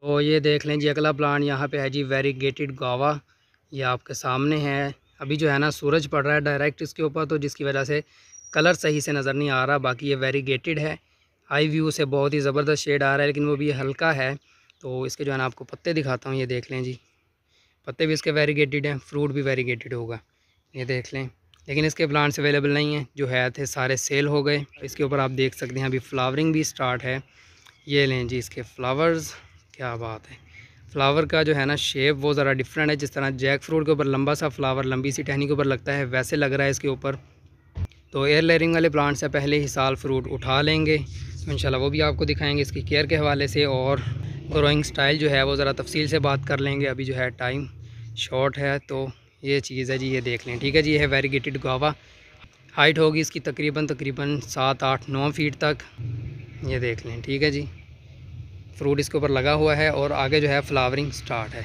तो ये देख लें जी, अगला प्लांट यहाँ पे है जी वेरीगेटेड गावा। ये आपके सामने है। अभी जो है ना सूरज पड़ रहा है डायरेक्ट इसके ऊपर, तो जिसकी वजह से कलर सही से नज़र नहीं आ रहा। बाकी ये वेरीगेटेड है, हाई व्यू से बहुत ही ज़बरदस्त शेड आ रहा है, लेकिन वो भी हल्का है। तो इसके जो है ना आपको पत्ते दिखाता हूँ, ये देख लें जी, पत्ते भी इसके वेरीगेटेड हैं, फ्रूट भी वेरीगेटेड होगा, ये देख लें। लेकिन इसके प्लांट्स अवेलेबल नहीं हैं, जो है थे सारे सेल हो गए। इसके ऊपर आप देख सकते हैं अभी फ्लावरिंग भी स्टार्ट है। ये लें जी इसके फ्लावर्स, क्या बात है। फ्लावर का जो है ना शेप वो ज़रा डिफरेंट है। जिस तरह जैक फ्रूट के ऊपर लंबा सा फ्लावर लंबी सी टहनी के ऊपर लगता है, वैसे लग रहा है इसके ऊपर। तो एयर लेयरिंग वाले प्लांट से पहले ही साल फ्रूट उठा लेंगे, तो इंशाल्लाह वो भी आपको दिखाएंगे इसकी केयर के हवाले से। और ग्रोइंग स्टाइल जो है वो ज़रा तफसील से बात कर लेंगे। अभी जो है टाइम शॉर्ट है, तो ये चीज़ है जी, ये देख लें। ठीक है जी, ये है वेरीगेटेड गावा। हाइट होगी इसकी तकरीबन 7, 8, 9 फीट तक, ये देख लें। ठीक है जी, फ्रूट इसके ऊपर लगा हुआ है और आगे जो है फ्लावरिंग स्टार्ट है।